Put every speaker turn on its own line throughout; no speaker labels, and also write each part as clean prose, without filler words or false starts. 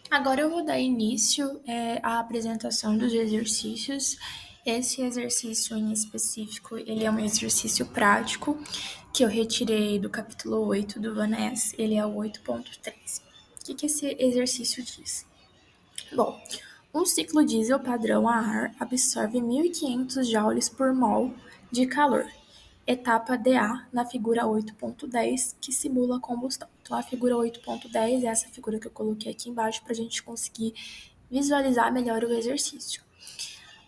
Agora eu vou dar início à apresentação dos exercícios. Esse exercício em específico, ele é um exercício prático que eu retirei do capítulo 8 do Vaness, ele é o 8.13. O que esse exercício diz? Bom, um ciclo diesel padrão a ar absorve 1.500 joules por mol de calor. Etapa DA na figura 8.10, que simula a combustão. Então, a figura 8.10 é essa figura que eu coloquei aqui embaixo para a gente conseguir visualizar melhor o exercício.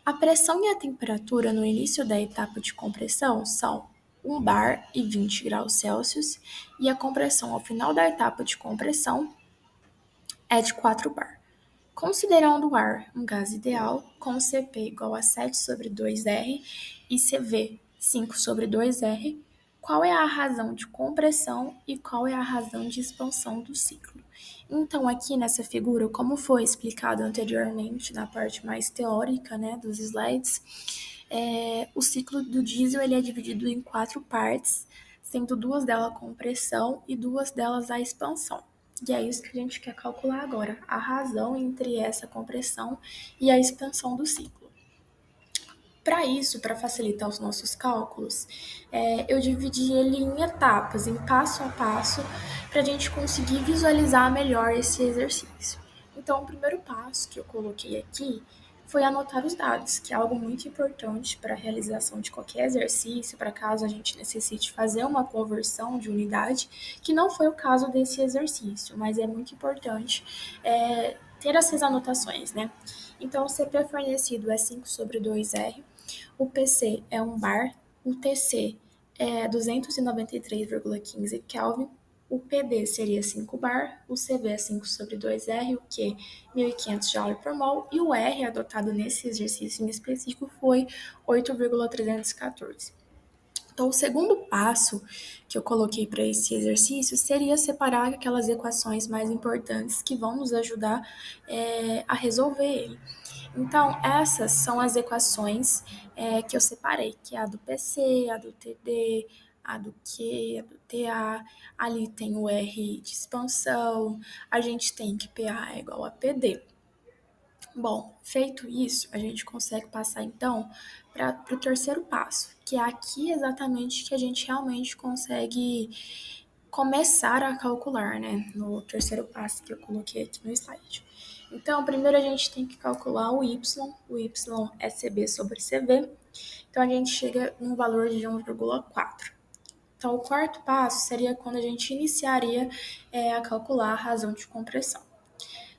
A pressão e a temperatura no início da etapa de compressão são 1 bar e 20 graus Celsius, e a compressão ao final da etapa de compressão é de 4 bar. Considerando o ar um gás ideal, com Cp igual a 7 sobre 2R e Cv 5 sobre 2R, qual é a razão de compressão e qual é a razão de expansão do ciclo? Então, aqui nessa figura, como foi explicado anteriormente na parte mais teórica, né, dos slides, o ciclo do diesel ele é dividido em 4 partes, sendo 2 delas a compressão e 2 delas a expansão. E é isso que a gente quer calcular agora, a razão entre essa compressão e a expansão do ciclo. Para isso, para facilitar os nossos cálculos, eu dividi ele em etapas, em passo a passo, para a gente conseguir visualizar melhor esse exercício. Então, o primeiro passo que eu coloquei aqui foi anotar os dados, que é algo muito importante para a realização de qualquer exercício, para caso a gente necessite fazer uma conversão de unidade, que não foi o caso desse exercício, mas é muito importante ter essas anotações, né? Então, o CP fornecido é 5 sobre 2R, o PC é 1 bar, o TC é 293,15 Kelvin, o PD seria 5 bar, o CV é 5 sobre 2R, o Q 1.500 Joule por mol, e o R adotado nesse exercício em específico foi 8,314. Então, o segundo passo que eu coloquei para esse exercício seria separar aquelas equações mais importantes que vão nos ajudar a resolver ele. Então, essas são as equações que eu separei, que é a do PC, a do TD, a do Q, a do TA, ali tem o R de expansão, a gente tem que PA é igual a PD. Bom, feito isso, a gente consegue passar então para o terceiro passo, que é aqui exatamente que a gente realmente consegue começar a calcular, né? No terceiro passo que eu coloquei aqui no slide. Então, primeiro a gente tem que calcular o y é CB sobre CV, então a gente chega num valor de 1,4. Então, o quarto passo seria quando a gente iniciaria a calcular a razão de compressão.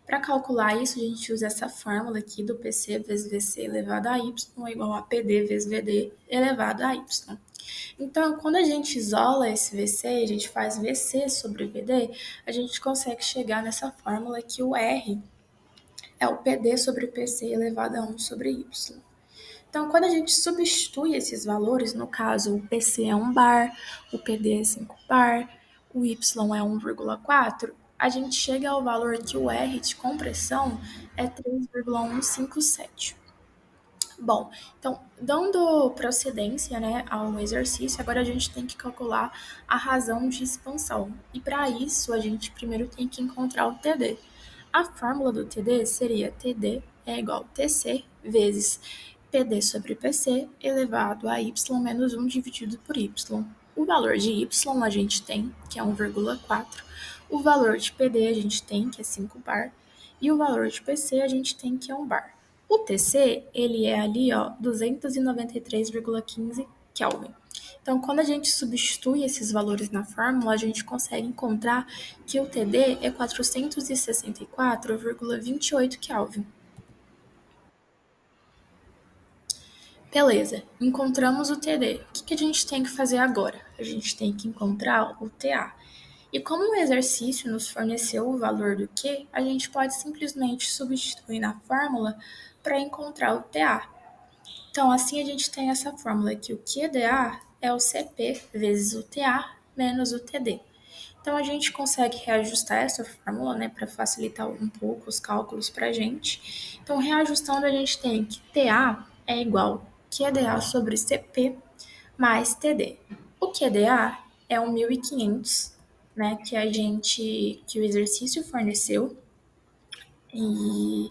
Para calcular isso, a gente usa essa fórmula aqui do PC vezes VC elevado a Y é igual a PD vezes VD elevado a Y. Então, quando a gente isola esse VC, a gente faz VC sobre VD, a gente consegue chegar nessa fórmula que o R é o PD sobre PC elevado a 1 sobre Y. Então, quando a gente substitui esses valores, no caso, o PC é 1 bar, o PD é 5 bar, o Y é 1,4, a gente chega ao valor que o R de compressão é 3,157. Bom, então, dando procedência, né, ao exercício, agora a gente tem que calcular a razão de expansão. E para isso, a gente primeiro tem que encontrar o TD. A fórmula do TD seria TD é igual a TC vezes PD sobre PC elevado a Y menos 1 dividido por Y. O valor de Y a gente tem, que é 1,4. O valor de PD a gente tem, que é 5 bar. E o valor de PC a gente tem, que é 1 bar. O TC, ele é ali, ó, 293,15 Kelvin. Então, quando a gente substitui esses valores na fórmula, a gente consegue encontrar que o TD é 464,28 Kelvin. Beleza, encontramos o TD. O que a gente tem que fazer agora? A gente tem que encontrar o TA. E como o exercício nos forneceu o valor do Q, a gente pode simplesmente substituir na fórmula para encontrar o TA. Então, assim a gente tem essa fórmula que o QDA é o CP vezes o TA menos o TD. Então, a gente consegue reajustar essa fórmula, né, para facilitar um pouco os cálculos para a gente. Então, reajustando, a gente tem que TA é igual a QDA sobre CP mais TD. O QDA é o 1.500, né, que o exercício forneceu, E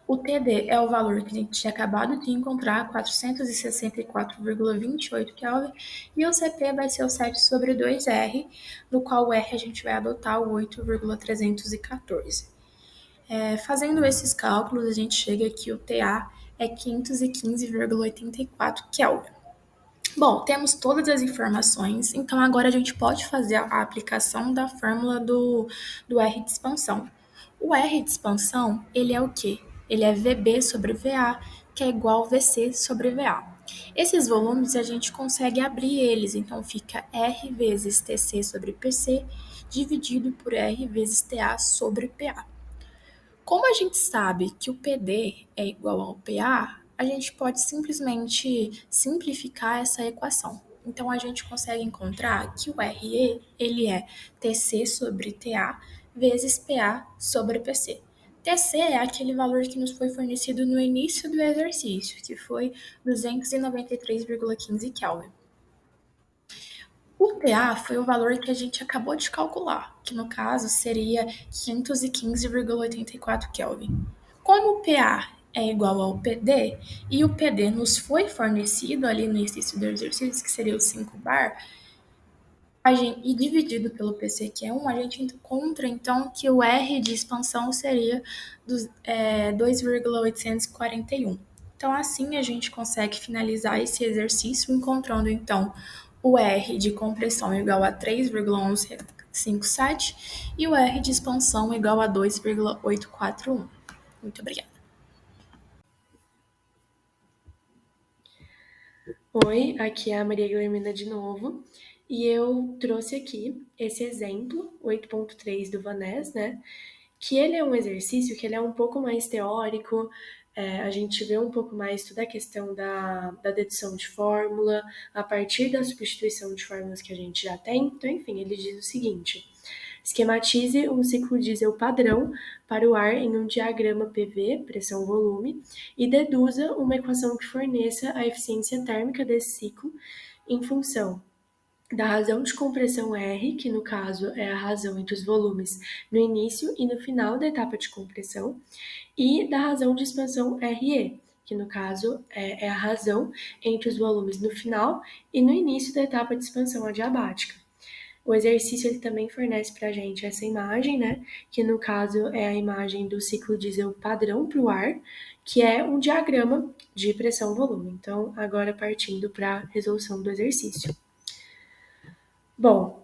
o TD é o valor que a gente tinha acabado de encontrar, 464,28 Kelvin, e o CP vai ser o 7 sobre 2R, no qual o R a gente vai adotar o 8,314. Fazendo esses cálculos, a gente chega que o TA é 515,84 Kelvin. Bom, temos todas as informações, então agora a gente pode fazer a aplicação da fórmula do R de expansão. O R de expansão, ele é o quê? Ele é VB sobre VA, que é igual a VC sobre VA. Esses volumes a gente consegue abrir eles, então fica R vezes TC sobre PC dividido por R vezes TA sobre PA. Como a gente sabe que o PD é igual ao PA, a gente pode simplesmente simplificar essa equação. Então a gente consegue encontrar que o RE ele é TC sobre TA vezes PA sobre PC. TC é aquele valor que nos foi fornecido no início do exercício, que foi 293,15 Kelvin. O PA foi o valor que a gente acabou de calcular, que no caso seria 515,84 Kelvin. Como o PA é igual ao PD e o PD nos foi fornecido ali no início do exercício, que seria o 5 bar, e dividido pelo PC, que é 1, a gente encontra então que o R de expansão seria 2,841. Então, assim a gente consegue finalizar esse exercício encontrando então o R de compressão igual a 3,1157 e o R de expansão igual a 2,841. Muito obrigada.
Oi, aqui é a Maria Guilhermina de novo, e eu trouxe aqui esse exemplo, 8.3 do Vaness, né? Que ele é um exercício que ele é um pouco mais teórico, a gente vê um pouco mais toda a questão da dedução de fórmula, a partir da substituição de fórmulas que a gente já tem. Então, enfim, ele diz o seguinte: esquematize um ciclo diesel padrão para o ar em um diagrama PV, pressão-volume, e deduza uma equação que forneça a eficiência térmica desse ciclo em função da razão de compressão R, que no caso é a razão entre os volumes no início e no final da etapa de compressão, e da razão de expansão RE, que no caso é a razão entre os volumes no final e no início da etapa de expansão adiabática. O exercício ele também fornece para a gente essa imagem, né? Que no caso é a imagem do ciclo diesel padrão para o ar, que é um diagrama de pressão-volume. Então, agora partindo para a resolução do exercício. Bom,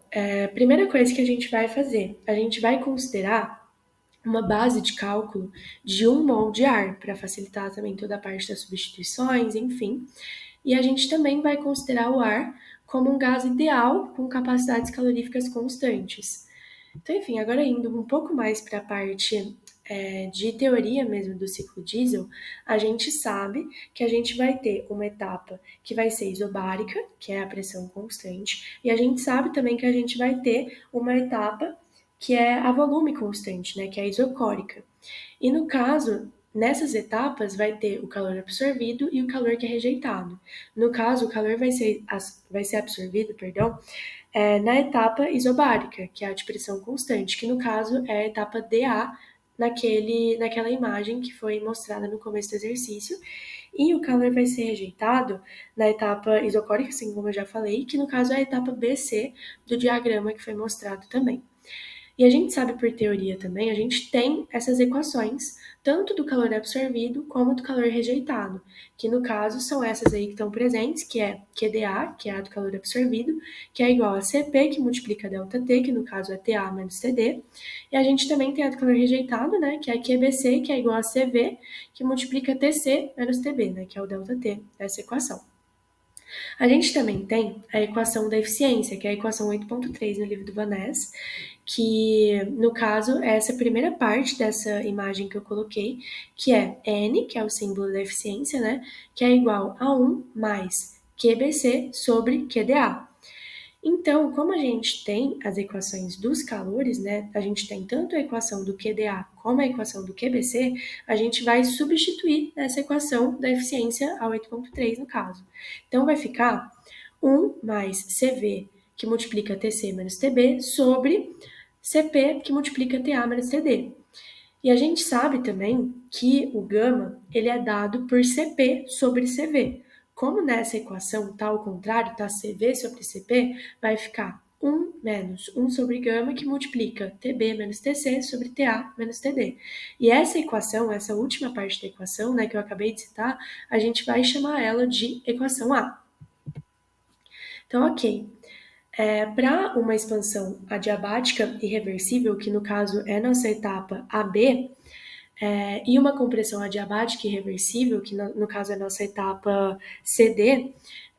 primeira coisa que a gente vai fazer, a gente vai considerar uma base de cálculo de 1 mol de ar, para facilitar também toda a parte das substituições, enfim. E a gente também vai considerar o ar como um gás ideal com capacidades caloríficas constantes. Então, enfim, agora indo um pouco mais para a parte de teoria mesmo do ciclo diesel, a gente sabe que a gente vai ter uma etapa que vai ser isobárica, que é a pressão constante, e a gente sabe também que a gente vai ter uma etapa que é a volume constante, né, que é a isocórica. E no caso, nessas etapas vai ter o calor absorvido e o calor que é rejeitado. No caso, o calor vai ser absorvido, perdão, na etapa isobárica, que é a de pressão constante, que no caso é a etapa DA naquela imagem que foi mostrada no começo do exercício. E o calor vai ser rejeitado na etapa isocórica, assim como eu já falei, que no caso é a etapa BC do diagrama que foi mostrado também. E a gente sabe por teoria também, a gente tem essas equações, tanto do calor absorvido como do calor rejeitado, que no caso são essas aí que estão presentes, que é QDA, que é a do calor absorvido, que é igual a CP, que multiplica ΔT, que no caso é TA menos TD, e a gente também tem a do calor rejeitado, né, que é QBC, que é igual a CV, que multiplica TC menos TB, né, que é o ΔT dessa equação. A gente também tem a equação da eficiência, que é a equação 8.3 no livro do Vaness, que no caso é essa primeira parte dessa imagem que eu coloquei, que é N, que é o símbolo da eficiência, né, que é igual a 1 mais QBC sobre QDA. Então, como a gente tem as equações dos calores, né, a gente tem tanto a equação do QDA como a equação do QBC, a gente vai substituir essa equação da eficiência a 8.3 no caso. Então, vai ficar 1 mais CV, que multiplica TC menos TB, sobre CP, que multiplica TA menos TD. E a gente sabe também que o gama ele é dado por Cp sobre Cv. Como nessa equação está ao contrário, está Cv sobre Cp, vai ficar 1 menos 1 sobre gama, que multiplica Tb menos Tc sobre Ta menos Td. E essa equação, essa última parte da equação, né, que eu acabei de citar, a gente vai chamar ela de equação A. Então, ok. Para uma expansão adiabática irreversível, que no caso é nossa etapa AB, e uma compressão adiabática irreversível, que no caso é a nossa etapa CD,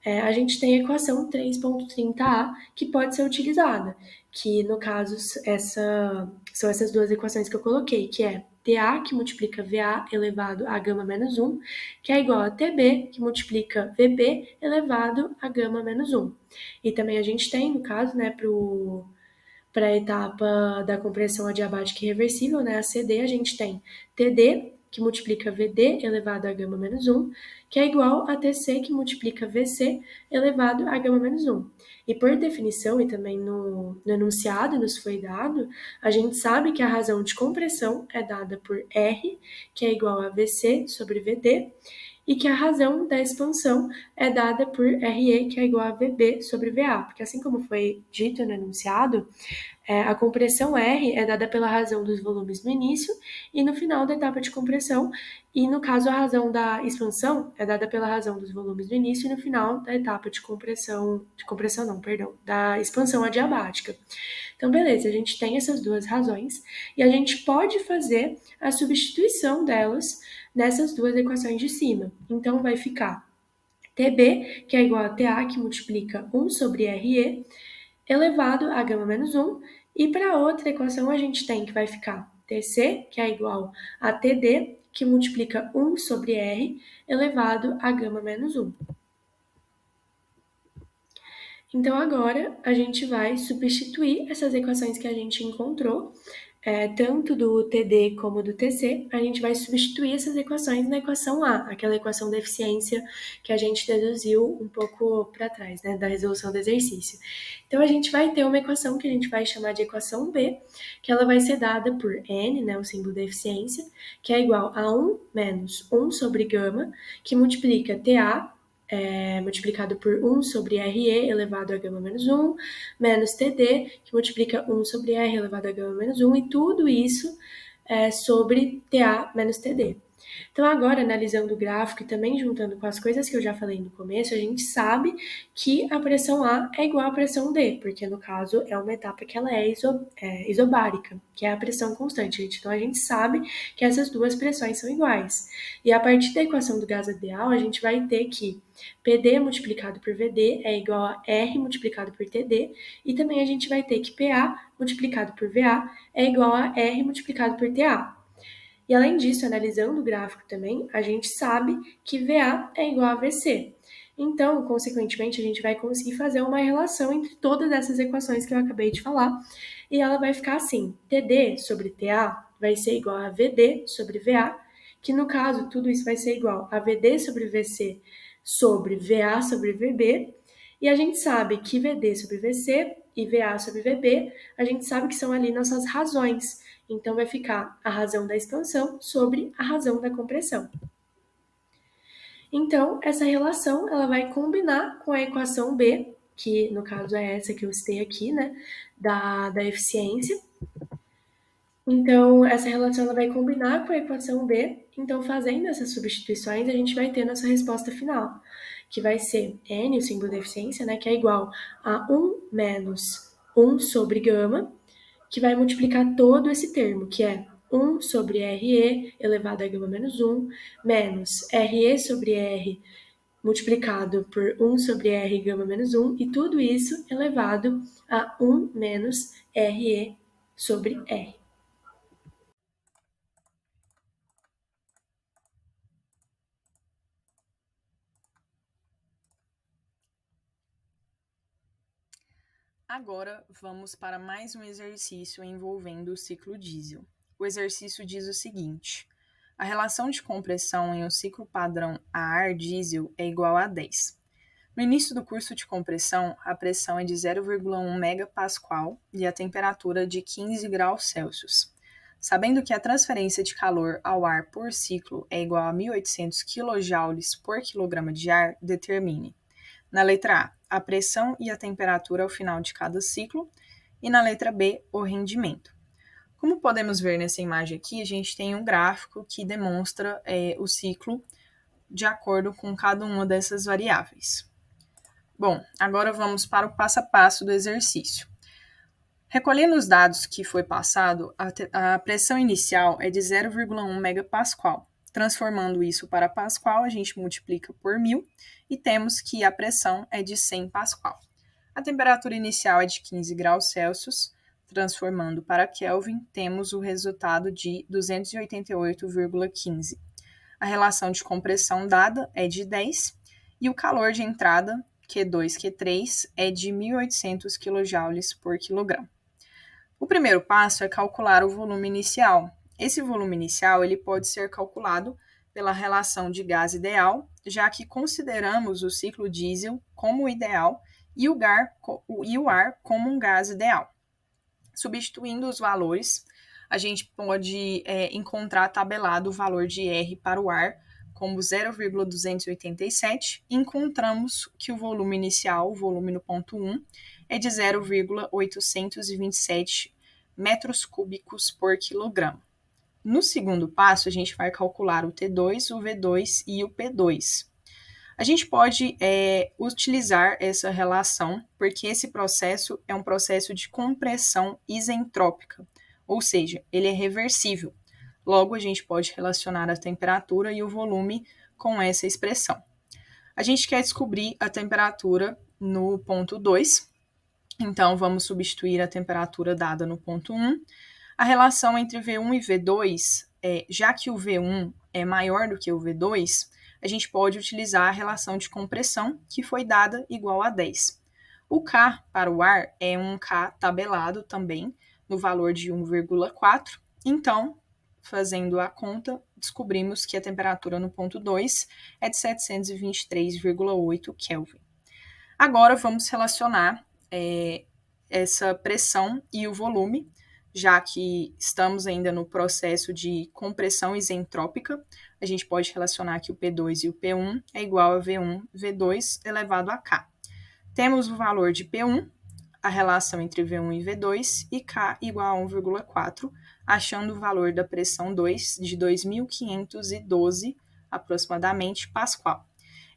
a gente tem a equação 3.30a, que pode ser utilizada, que no caso são essas duas equações que eu coloquei, que é TA, que multiplica VA elevado a gama menos 1, que é igual a TB, que multiplica VB elevado a gama menos 1. E também a gente tem, no caso, né, para a etapa da compressão adiabática irreversível, né, a CD, a gente tem TD, que multiplica VD elevado a gama menos 1, que é igual a TC, que multiplica VC elevado a gama menos 1. E por definição, e também no enunciado nos foi dado, a gente sabe que a razão de compressão é dada por R, que é igual a VC sobre VD, e que a razão da expansão é dada por RE, que é igual a VB sobre VA, porque assim como foi dito no enunciado, a compressão R é dada pela razão dos volumes no início e no final da etapa de compressão, e no caso a razão da expansão é dada pela razão dos volumes no início e no final da etapa de da expansão adiabática. Então, beleza, a gente tem essas duas razões e a gente pode fazer a substituição delas nessas duas equações de cima. Então, vai ficar TB, que é igual a TA, que multiplica 1 sobre RE, elevado a gama menos 1, e para outra equação a gente tem que vai ficar TC, que é igual a TD, que multiplica 1 sobre R, elevado a gama menos 1. Então, agora a gente vai substituir essas equações que a gente encontrou, tanto do TD como do TC, a gente vai substituir essas equações na equação A, aquela equação da eficiência que a gente deduziu um pouco para trás, né, da resolução do exercício. Então, a gente vai ter uma equação que a gente vai chamar de equação B, que ela vai ser dada por N, né, o símbolo da eficiência, que é igual a 1 menos 1 sobre gama, que multiplica TA, multiplicado por 1 sobre RE elevado a gama menos 1, menos TD, que multiplica 1 sobre R elevado a gama menos 1, e tudo isso sobre TA menos TD. Então, agora, analisando o gráfico e também juntando com as coisas que eu já falei no começo, a gente sabe que a pressão A é igual à pressão D, porque, no caso, é uma etapa que ela é isobárica, que é a pressão constante. Então, a gente sabe que essas duas pressões são iguais. E a partir da equação do gás ideal, a gente vai ter que PD multiplicado por VD é igual a R multiplicado por TD, e também a gente vai ter que PA multiplicado por VA é igual a R multiplicado por TA. E além disso, analisando o gráfico também, a gente sabe que VA é igual a VC. Então, consequentemente, a gente vai conseguir fazer uma relação entre todas essas equações que eu acabei de falar, e ela vai ficar assim: TD sobre TA vai ser igual a VD sobre VA, que no caso, tudo isso vai ser igual a VD sobre VC sobre VA sobre VB, e a gente sabe que VD sobre VC e VA sobre VB, a gente sabe que são ali nossas razões. Então, vai ficar a razão da expansão sobre a razão da compressão. Então, essa relação ela vai combinar com a equação B, que no caso é essa que eu citei aqui, né, da eficiência. Então, essa relação ela vai combinar com a equação B. Então, fazendo essas substituições, a gente vai ter nossa resposta final, que vai ser N, o símbolo da eficiência, né, que é igual a 1 menos 1 sobre gama, que vai multiplicar todo esse termo, que é 1 sobre RE elevado a gama menos 1, menos RE sobre R multiplicado por 1 sobre R gama menos 1, e tudo isso elevado a 1 menos RE sobre R.
Agora, vamos para mais um exercício envolvendo o ciclo diesel. O exercício diz o seguinte: a relação de compressão em um ciclo padrão a ar diesel é igual a 10. No início do curso de compressão, a pressão é de 0,1 MPa e a temperatura de 15 graus Celsius. Sabendo que a transferência de calor ao ar por ciclo é igual a 1.800 kJ por quilograma de ar, determine. Na letra A pressão e a temperatura ao final de cada ciclo, e na letra B, o rendimento. Como podemos ver nessa imagem aqui, a gente tem um gráfico que demonstra o ciclo de acordo com cada uma dessas variáveis. Bom, agora vamos para o passo a passo do exercício. Recolhendo os dados que foi passado, a pressão inicial é de 0,1 megapascal. Transformando isso para pascal, a gente multiplica por 1000 e temos que a pressão é de 100 pascal. A temperatura inicial é de 15 graus Celsius. Transformando para Kelvin, temos o resultado de 288,15. A relação de compressão dada é de 10 e o calor de entrada, Q2, Q3, é de 1.800 kJ por quilograma. O primeiro passo é calcular o volume inicial. Esse volume inicial ele pode ser calculado pela relação de gás ideal, já que consideramos o ciclo diesel como ideal e o ar como um gás ideal. Substituindo os valores, a gente pode encontrar tabelado o valor de R para o ar como 0,287 e encontramos que o volume inicial, o volume no ponto 1, é de 0,827 metros cúbicos por quilograma. No segundo passo, a gente vai calcular o T2, o V2 e o P2. A gente pode utilizar essa relação porque esse processo é um processo de compressão isentrópica, ou seja, ele é reversível. Logo, a gente pode relacionar a temperatura e o volume com essa expressão. A gente quer descobrir a temperatura no ponto 2, então vamos substituir a temperatura dada no ponto 1. A relação entre V1 e V2, já que o V1 é maior do que o V2, a gente pode utilizar a relação de compressão, que foi dada igual a 10. O K para o ar é um K tabelado também, no valor de 1,4. Então, fazendo a conta, descobrimos que a temperatura no ponto 2 é de 723,8 Kelvin. Agora, vamos relacionar essa pressão e o volume, já que estamos ainda no processo de compressão isentrópica, a gente pode relacionar que o P2 e o P1 é igual a V1, V2 elevado a K. Temos o valor de P1, a relação entre V1 e V2, e K igual a 1,4, achando o valor da pressão 2 de 2.512, aproximadamente, pascal.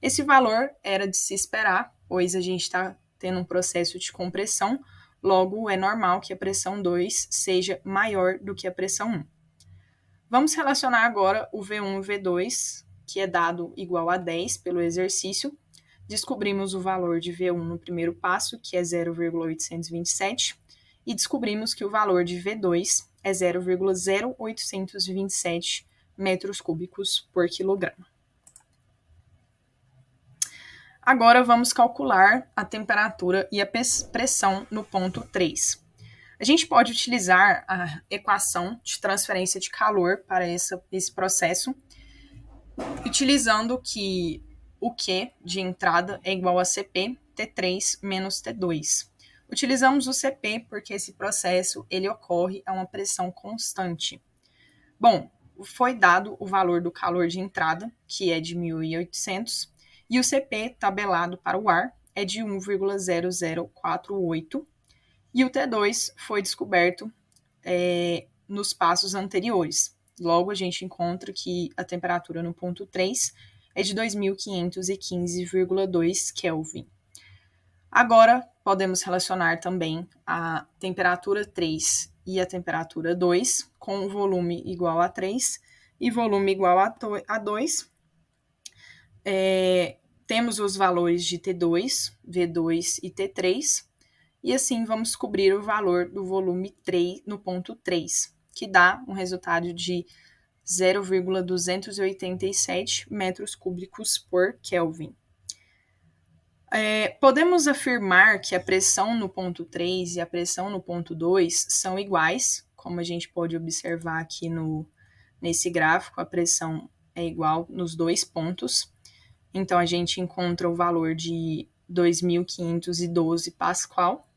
Esse valor era de se esperar, pois a gente está tendo um processo de compressão, logo é normal que a pressão 2 seja maior do que a pressão 1. Vamos relacionar agora o V1 e o V2, que é dado igual a 10 pelo exercício. Descobrimos o valor de V1 no primeiro passo, que é 0,827, e descobrimos que o valor de V2 é 0,0827 metros cúbicos por quilograma. Agora vamos calcular a temperatura e a pressão no ponto 3. A gente pode utilizar a equação de transferência de calor para esse processo, utilizando que o Q de entrada é igual a CP T3 menos T2. Utilizamos o CP porque esse processo ele ocorre a uma pressão constante. Bom, foi dado o valor do calor de entrada, que é de 1.800, e o CP tabelado para o ar é de 1,0048, e o T2 foi descoberto nos passos anteriores. Logo, a gente encontra que a temperatura no ponto 3 é de 2.515,2 Kelvin. Agora, podemos relacionar também a temperatura 3 e a temperatura 2 com o volume igual a 3 e volume igual a 2. Temos os valores de T2, V2 e T3, e assim vamos descobrir o valor do volume 3 no ponto 3, que dá um resultado de 0,287 metros cúbicos por Kelvin. Podemos afirmar que a pressão no ponto 3 e a pressão no ponto 2 são iguais, como a gente pode observar aqui nesse gráfico, a pressão é igual nos dois pontos. Então, a gente encontra o valor de 2.512 pascal.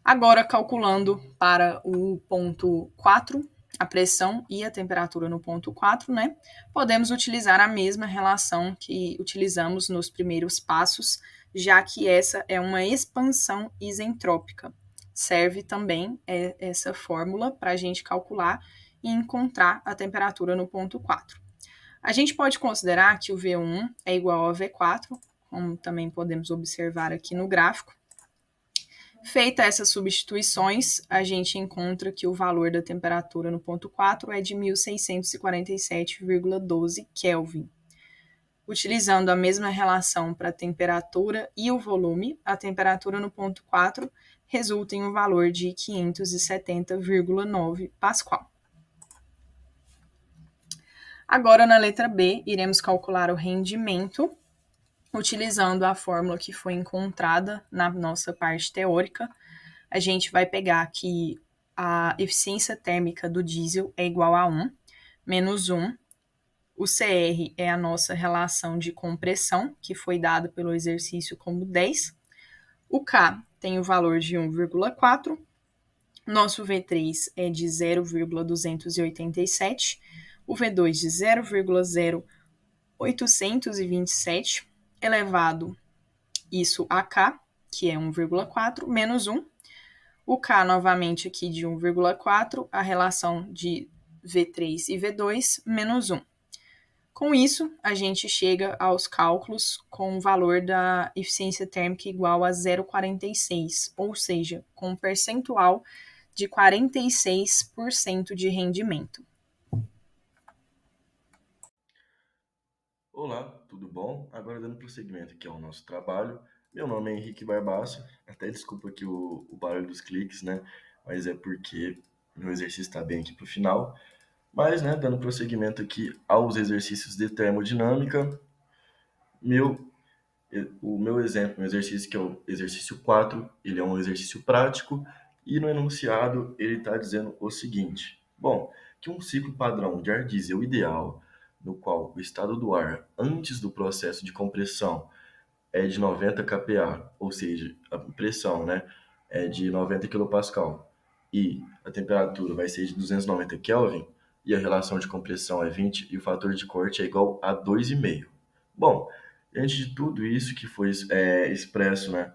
Agora, calculando para o ponto 4, a pressão e a temperatura no ponto 4, né, podemos utilizar a mesma relação que utilizamos nos primeiros passos, já que essa é uma expansão isentrópica. Serve também essa fórmula para a gente calcular e encontrar a temperatura no ponto 4. A gente pode considerar que o V1 é igual ao V4, como também podemos observar aqui no gráfico. Feita essas substituições, a gente encontra que o valor da temperatura no ponto 4 é de 1647,12 Kelvin. Utilizando a mesma relação para a temperatura e o volume, a temperatura no ponto 4 resulta em um valor de 570,9 Pascal. Agora, na letra B, iremos calcular o rendimento, utilizando a fórmula que foi encontrada na nossa parte teórica. A gente vai pegar que a eficiência térmica do diesel é igual a 1, menos 1. O CR é a nossa relação de compressão, que foi dada pelo exercício como 10. O K tem o valor de 1,4. Nosso V3 é de 0,287. O V2 de 0,0827, elevado isso a K, que é 1,4, menos 1. O K novamente aqui de 1,4, a relação de V3 e V2, menos 1. Com isso, a gente chega aos cálculos com o valor da eficiência térmica igual a 0,46, ou seja, com um percentual de 46% de rendimento.
Olá, tudo bom? Agora dando prosseguimento aqui ao nosso trabalho. Meu nome é Henrique Barbaço, até desculpa aqui o barulho dos cliques, né? Mas é porque meu exercício está bem aqui para o final. Mas, né, dando prosseguimento aqui aos exercícios de termodinâmica, o meu exemplo, meu exercício, que é o exercício 4, ele é um exercício prático, e no enunciado ele está dizendo o seguinte: bom, que um ciclo padrão de ar diesel ideal, no qual o estado do ar antes do processo de compressão é de 90 kPa, ou seja, a pressão, né, é de 90 kPa, e a temperatura vai ser de 290 Kelvin, e a relação de compressão é 20, e o fator de corte é igual a 2,5. Bom, diante de tudo isso que foi expresso, né,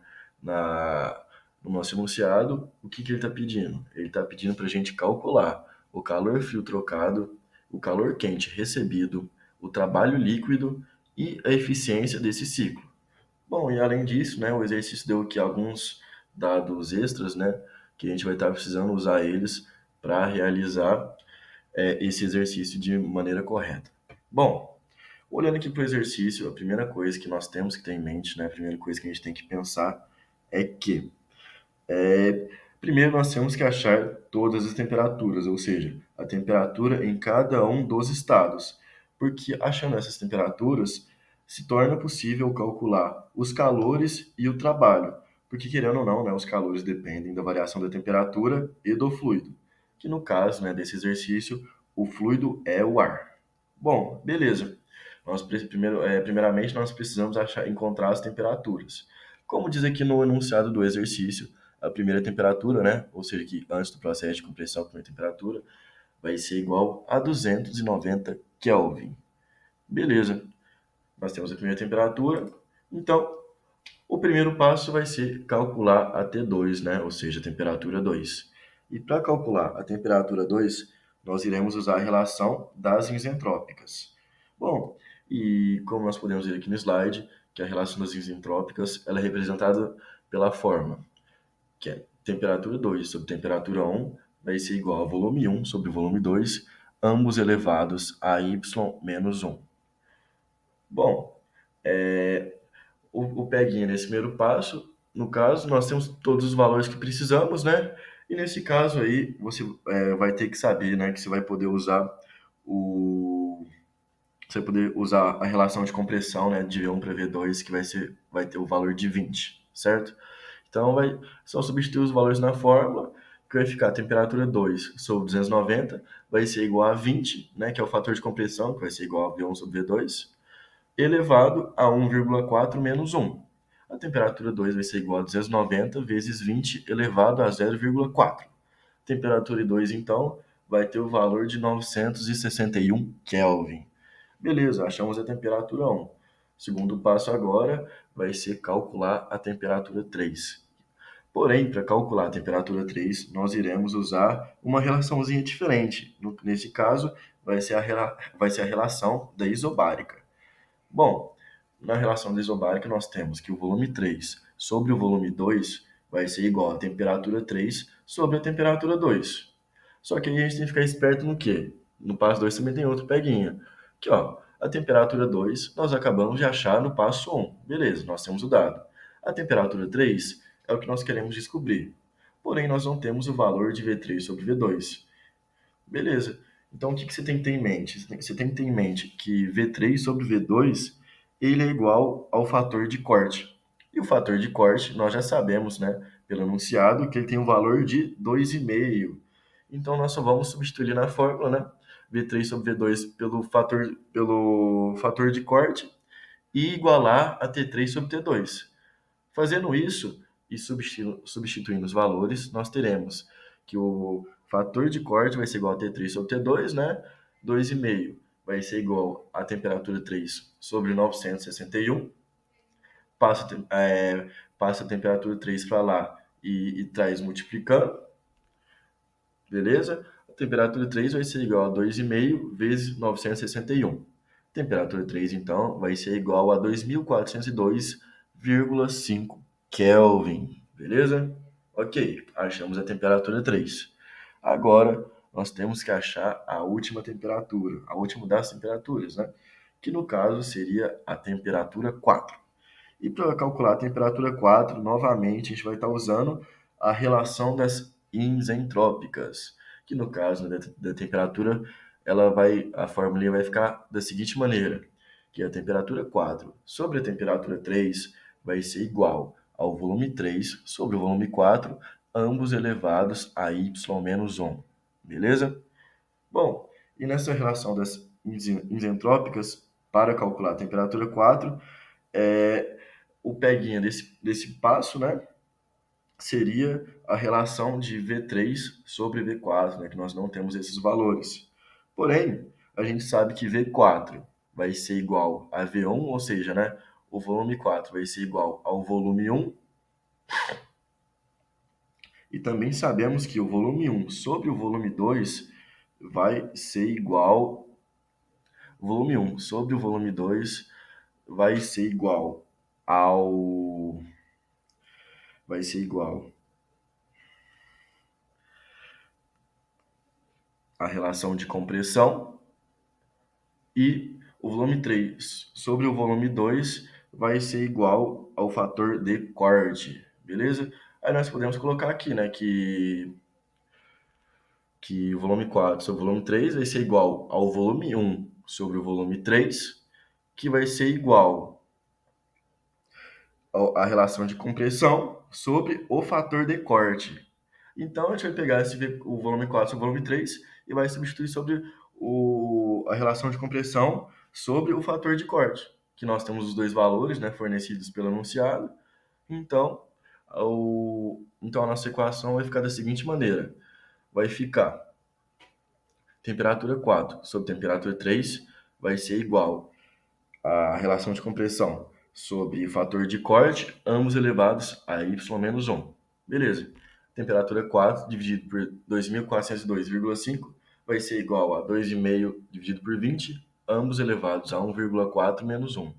no nosso enunciado, o que ele está pedindo? Ele está pedindo para a gente calcular o calor frio trocado, o calor quente recebido, o trabalho líquido e a eficiência desse ciclo. Bom, e além disso, né, o exercício deu aqui alguns dados extras, né, que a gente vai estar precisando usar eles para realizar esse exercício de maneira correta. Bom, olhando aqui para o exercício, a primeira coisa que nós temos que ter em mente, né, a primeira coisa que a gente tem que pensar é que primeiro nós temos que achar todas as temperaturas, ou seja, a temperatura em cada um dos estados, porque achando essas temperaturas se torna possível calcular os calores e o trabalho, porque querendo ou não, né, os calores dependem da variação da temperatura e do fluido, que no caso, né, desse exercício, o fluido é o ar. Bom, beleza. Primeiramente, nós precisamos encontrar as temperaturas. Como diz aqui no enunciado do exercício, a primeira temperatura, né, ou seja, que antes do processo de compressão, a primeira temperatura, vai ser igual a 290 Kelvin. Beleza. Nós temos a primeira temperatura, então o primeiro passo vai ser calcular a T2, né, ou seja, a temperatura 2. E para calcular a temperatura 2, nós iremos usar a relação das isentrópicas. Bom, e como nós podemos ver aqui no slide, que a relação das isentrópicas ela é representada pela forma que é temperatura 2 sobre temperatura 1 vai ser igual a volume 1 sobre volume 2, ambos elevados a y menos 1. Bom, o peguinha nesse primeiro passo, no caso, nós temos todos os valores que precisamos, né? E nesse caso aí, você vai ter que saber, né, que você vai poder usar a relação de compressão, né, de V1 para V2, que vai ter o valor de 20, certo? Então, só substituir os valores na fórmula, que vai ficar a temperatura 2 sobre 290, vai ser igual a 20, né, que é o fator de compressão, que vai ser igual a V1 sobre V2, elevado a 1,4 menos 1. A temperatura 2 vai ser igual a 290 vezes 20 elevado a 0,4. Temperatura 2, então, vai ter o valor de 961 Kelvin. Beleza, achamos a temperatura 1. Segundo passo agora vai ser calcular a temperatura 3. Porém, para calcular a temperatura 3, nós iremos usar uma relaçãozinha diferente. Nesse caso, vai ser a relação da isobárica. Bom, na relação da isobárica, nós temos que o volume 3 sobre o volume 2 vai ser igual a temperatura 3 sobre a temperatura 2. Só que aí a gente tem que ficar esperto no quê? No passo 2 também tem outro peguinha. Aqui, ó, a temperatura 2 nós acabamos de achar no passo 1. Beleza, nós temos o dado. A temperatura 3 é o que nós queremos descobrir. Porém, nós não temos o valor de V3 sobre V2. Beleza. Então, o que você tem que ter em mente? Você tem que ter em mente que V3 sobre V2 ele é igual ao fator de corte. E o fator de corte, nós já sabemos, né, pelo enunciado, que ele tem um valor de 2,5. Então, nós só vamos substituir na fórmula, né, V3 sobre V2 pelo fator de corte e igualar a T3 sobre T2. Fazendo isso e substituindo os valores, nós teremos que o fator de corte vai ser igual a T3 sobre T2, né? 2,5 vai ser igual a temperatura 3 sobre 961. Passa a temperatura 3 para lá e traz multiplicando. Beleza? A temperatura 3 vai ser igual a 2,5 vezes 961. Temperatura 3, então, vai ser igual a 2.402,5 Kelvin. Beleza? Ok, achamos a temperatura 3. Agora, nós temos que achar a última temperatura, a última das temperaturas, né? Que no caso seria a temperatura 4. E para calcular a temperatura 4, novamente, a gente vai estar usando a relação das isentrópicas, que no caso da temperatura, a fórmula vai ficar da seguinte maneira, que a temperatura 4 sobre a temperatura 3 vai ser igual ao volume 3 sobre o volume 4, ambos elevados a y menos 1. Beleza? Bom, e nessa relação das isentrópicas, para calcular a temperatura 4, o peguinha desse passo, né, seria a relação de V3 sobre V4, né, que nós não temos esses valores. Porém, a gente sabe que V4 vai ser igual a V1, ou seja, né, o volume 4 vai ser igual ao volume 1. E também sabemos que o volume 1 sobre o volume 2 vai ser igual... O volume 1 sobre o volume 2 vai ser igual ao... Vai ser igual a relação de compressão, e o volume 3 sobre o volume 2 vai ser igual ao fator de corte, beleza? Aí nós podemos colocar aqui, né, que o volume 4 sobre o volume 3 vai ser igual ao volume 1 sobre o volume 3, que vai ser igual à relação de compressão sobre o fator de corte. Então, a gente vai pegar o volume 4 sobre o volume 3 e vai substituir sobre a relação de compressão sobre o fator de corte, que nós temos os dois valores, né, fornecidos pelo enunciado. Então, a nossa equação vai ficar da seguinte maneira. Vai ficar temperatura 4 sobre temperatura 3 vai ser igual à relação de compressão sobre o fator de corte, ambos elevados a y menos 1. Beleza. Temperatura 4 dividido por 2.402,5 vai ser igual a 2,5 dividido por 20, ambos elevados a 1,4 menos 1.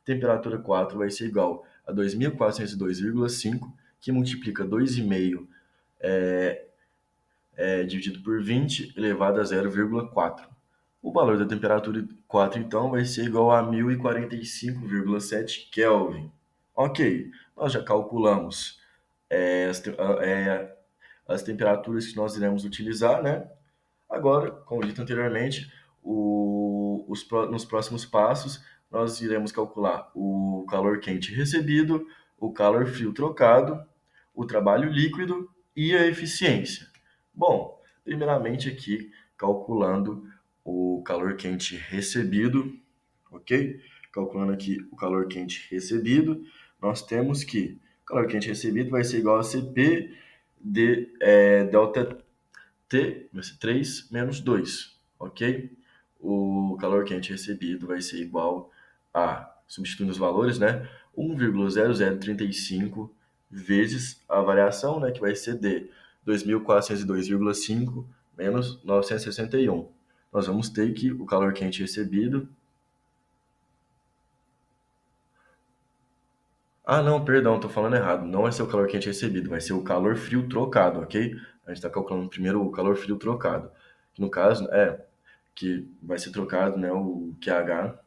Temperatura 4 vai ser igual a 2.402,5, que multiplica 2,5 dividido por 20 elevado a 0,4. O valor da temperatura 4, então, vai ser igual a 1045,7 Kelvin. Ok, nós já calculamos as temperaturas que nós iremos utilizar, né? Agora, como dito anteriormente, nos próximos passos, nós iremos calcular o calor quente recebido, o calor frio trocado, o trabalho líquido e a eficiência. Bom, primeiramente aqui, calculando o calor quente recebido, ok? Calculando aqui o calor quente recebido, nós temos que o calor quente recebido vai ser igual a Cp de delta T vai ser 3 menos 2, ok? O calor quente recebido vai ser igual a, substituindo os valores, né? 1,0035 vezes a variação, né? Que vai ser de 2.402,5 menos 961. Nós vamos ter que o calor quente recebido... Ah, não, perdão, estou falando errado. Não vai ser o calor quente recebido, vai ser o calor frio trocado, ok? A gente está calculando primeiro o calor frio trocado. Que no caso, que vai ser trocado, né, o QH,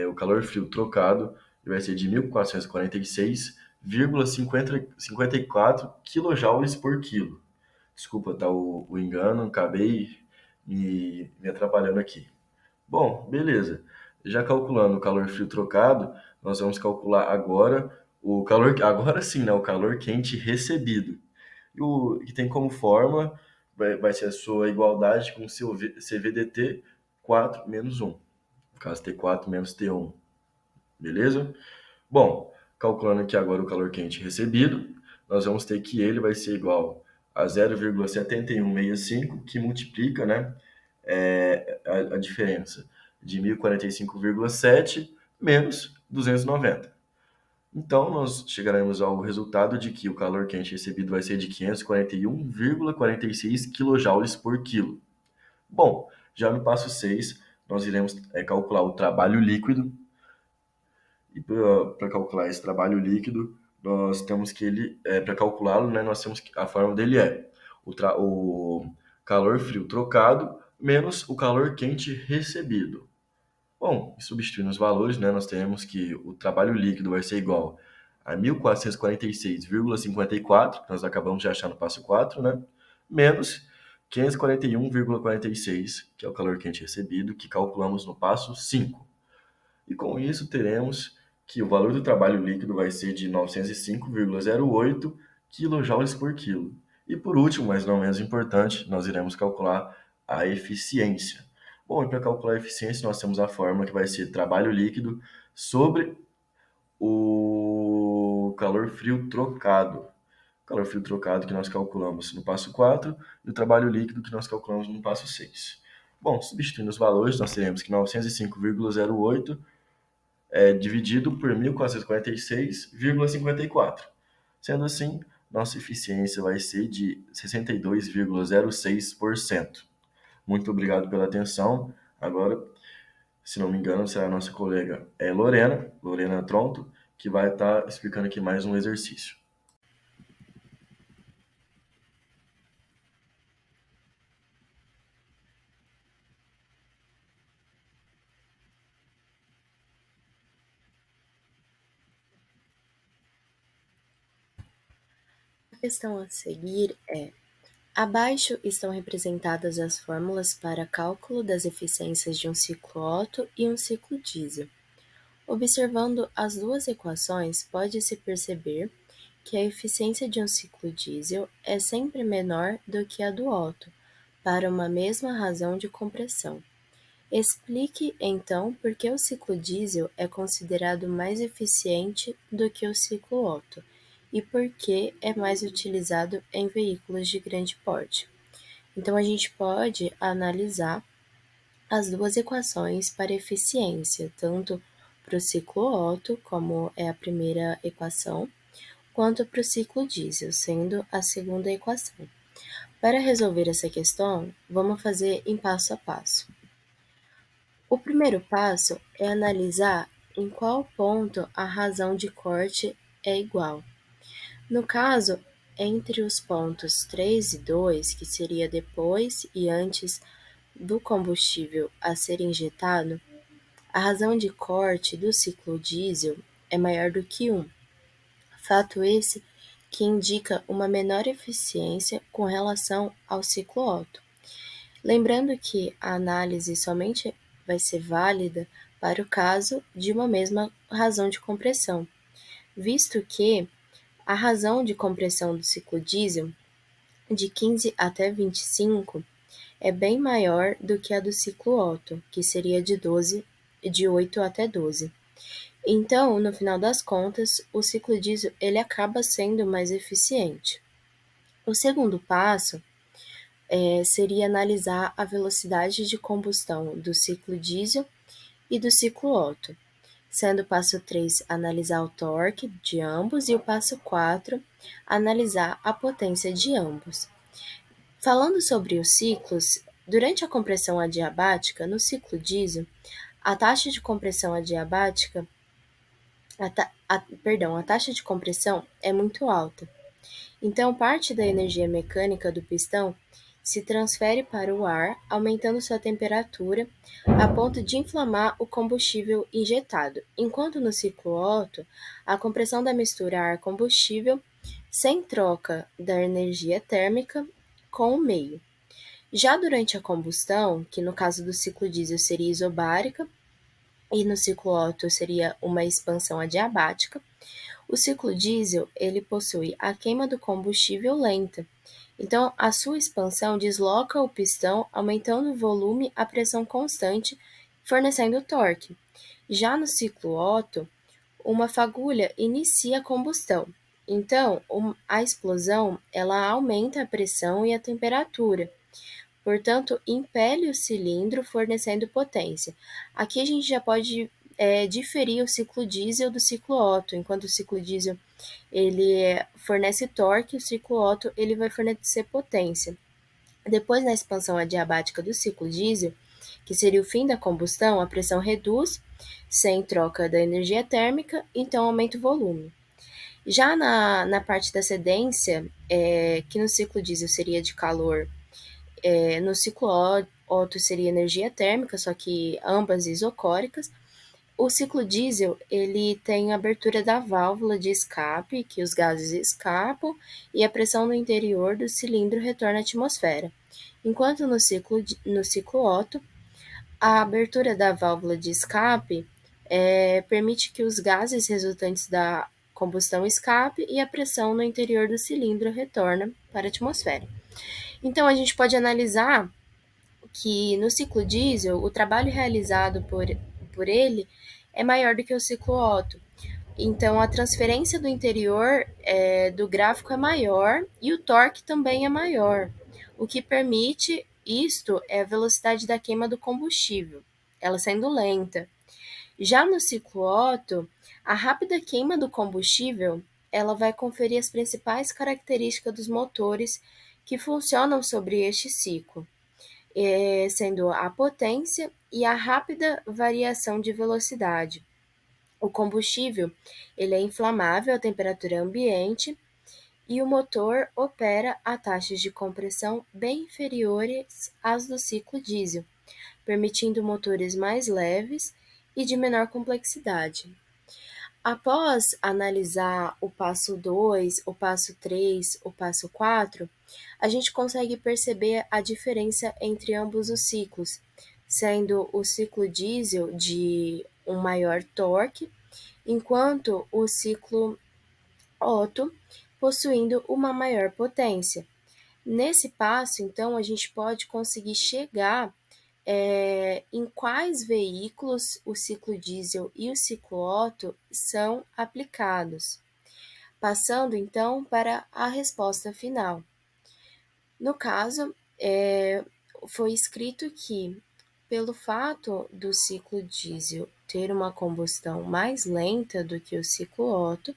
o calor frio trocado, vai ser de 1.446,54 kJ por quilo. Desculpa, tá o engano, acabei me atrapalhando aqui. Bom, beleza. Já calculando o calor frio trocado, nós vamos calcular agora o calor, agora sim, né, o calor quente recebido. Que tem como fórmula, vai ser a sua igualdade com o seu CVDT 4 menos 1. No caso, T4 menos T1. Beleza? Bom, calculando aqui agora o calor quente recebido, nós vamos ter que ele vai ser igual a 0,7165, que multiplica, né, a diferença de 1045,7 menos 290. Então, nós chegaremos ao resultado de que o calor quente recebido vai ser de 541,46 kJ por quilo. Bom, já no passo 6, nós iremos calcular o trabalho líquido. E para calcular esse trabalho líquido, nós temos que para calculá-lo, né, nós temos que, a forma dele é o calor frio trocado menos o calor quente recebido. Bom, substituindo os valores, né, nós temos que o trabalho líquido vai ser igual a 1.446,54, que nós acabamos de achar no passo 4, né, menos 541,46, que é o calor quente recebido, que calculamos no passo 5. E com isso teremos que o valor do trabalho líquido vai ser de 905,08 kJ por quilo. E por último, mas não menos importante, nós iremos calcular a eficiência. Bom, e para calcular a eficiência, nós temos a fórmula que vai ser trabalho líquido sobre o calor frio trocado. O calor frio trocado que nós calculamos no passo 4 e o trabalho líquido que nós calculamos no passo 6. Bom, substituindo os valores, nós teremos que 905,08 dividido por 1.446,54. Sendo assim, nossa eficiência vai ser de 62,06%. Muito obrigado pela atenção. Agora, se não me engano, será a nossa colega Lorena Tronto, que vai estar explicando aqui mais um exercício.
A questão a seguir é: abaixo estão representadas as fórmulas para cálculo das eficiências de um ciclo Otto e um ciclo diesel. Observando as duas equações, pode-se perceber que a eficiência de um ciclo diesel é sempre menor do que a do Otto, para uma mesma razão de compressão. Explique, então, por que o ciclo diesel é considerado mais eficiente do que o ciclo Otto e por que é mais utilizado em veículos de grande porte. Então, a gente pode analisar as duas equações para eficiência, tanto para o ciclo Otto, como é a primeira equação, quanto para o ciclo diesel, sendo a segunda equação. Para resolver essa questão, vamos fazer em passo a passo. O primeiro passo é analisar em qual ponto a razão de corte é igual. No caso, entre os pontos 3 e 2, que seria depois e antes do combustível a ser injetado, a razão de corte do ciclo diesel é maior do que 1. Fato esse que indica uma menor eficiência com relação ao ciclo Otto. Lembrando que a análise somente vai ser válida para o caso de uma mesma razão de compressão, visto que a razão de compressão do ciclo diesel, de 15 até 25, é bem maior do que a do ciclo Otto, que seria de 8 até 12. Então, no final das contas, o ciclo diesel ele acaba sendo mais eficiente. O segundo passo seria analisar a velocidade de combustão do ciclo diesel e do ciclo Otto, sendo o passo 3 analisar o torque de ambos e o passo 4 analisar a potência de ambos. Falando sobre os ciclos, durante a compressão adiabática, no ciclo diesel, a taxa de compressão adiabática, a taxa de compressão é muito alta. Então, parte da energia mecânica do pistão se transfere para o ar, aumentando sua temperatura a ponto de inflamar o combustível injetado, enquanto no ciclo Otto, a compressão da mistura ar-combustível sem troca da energia térmica com o meio. Já durante a combustão, que no caso do ciclo diesel seria isobárica e no ciclo Otto seria uma expansão adiabática, o ciclo diesel ele possui a queima do combustível lenta. Então, a sua expansão desloca o pistão, aumentando o volume a pressão constante, fornecendo torque. Já no ciclo Otto, uma fagulha inicia a combustão. Então, a explosão ela aumenta a pressão e a temperatura. Portanto, impele o cilindro, fornecendo potência. Aqui a gente já pode diferir o ciclo diesel do ciclo Otto. Enquanto o ciclo diesel ele fornece torque, o ciclo Otto ele vai fornecer potência. Depois, na expansão adiabática do ciclo diesel, que seria o fim da combustão, a pressão reduz, sem troca da energia térmica, então aumenta o volume. Já na parte da cedência, que no ciclo diesel seria de calor, no ciclo Otto seria energia térmica, só que ambas isocóricas. O ciclo diesel ele tem a abertura da válvula de escape, que os gases escapam, e a pressão no interior do cilindro retorna à atmosfera. Enquanto no ciclo Otto, a abertura da válvula de escape permite que os gases resultantes da combustão escape e a pressão no interior do cilindro retorna para a atmosfera. Então, a gente pode analisar que no ciclo diesel, o trabalho realizado por ele é maior do que o ciclo Otto. Então, a transferência do interior do gráfico é maior e o torque também é maior. O que permite isto é a velocidade da queima do combustível, ela sendo lenta. Já no ciclo Otto, a rápida queima do combustível ela vai conferir as principais características dos motores que funcionam sobre este ciclo, sendo a potência e a rápida variação de velocidade. O combustível ele é inflamável à temperatura ambiente e o motor opera a taxas de compressão bem inferiores às do ciclo diesel, permitindo motores mais leves e de menor complexidade. Após analisar o passo 2, o passo 3, o passo 4, a gente consegue perceber a diferença entre ambos os ciclos, sendo o ciclo diesel de um maior torque, enquanto o ciclo Otto possuindo uma maior potência. Nesse passo, então, a gente pode conseguir chegar em quais veículos o ciclo diesel e o ciclo Otto são aplicados. Passando, então, para a resposta final. No caso, foi escrito que, pelo fato do ciclo diesel ter uma combustão mais lenta do que o ciclo Otto,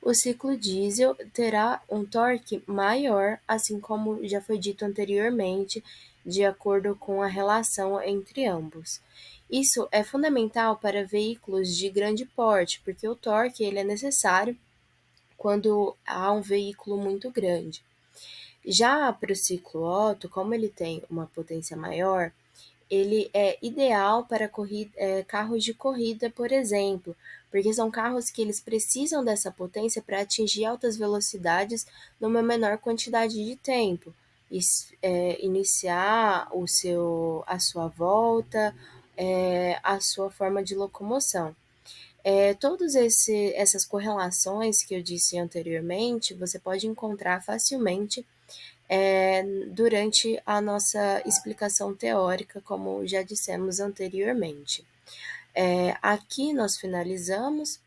o ciclo diesel terá um torque maior, assim como já foi dito anteriormente, de acordo com a relação entre ambos. Isso é fundamental para veículos de grande porte, porque o torque ele é necessário quando há um veículo muito grande. Já para o ciclo Otto, como ele tem uma potência maior, ele é ideal para carros de corrida, por exemplo, porque são carros que eles precisam dessa potência para atingir altas velocidades numa menor quantidade de tempo, iniciar a sua volta, a sua forma de locomoção. Todas essas correlações que eu disse anteriormente, você pode encontrar facilmente durante a nossa explicação teórica, como já dissemos anteriormente. Aqui nós finalizamos,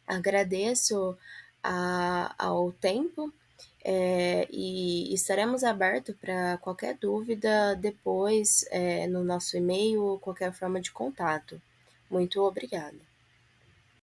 agradeço ao tempo e estaremos abertos para qualquer dúvida depois no nosso e-mail ou qualquer forma de contato. Muito obrigada.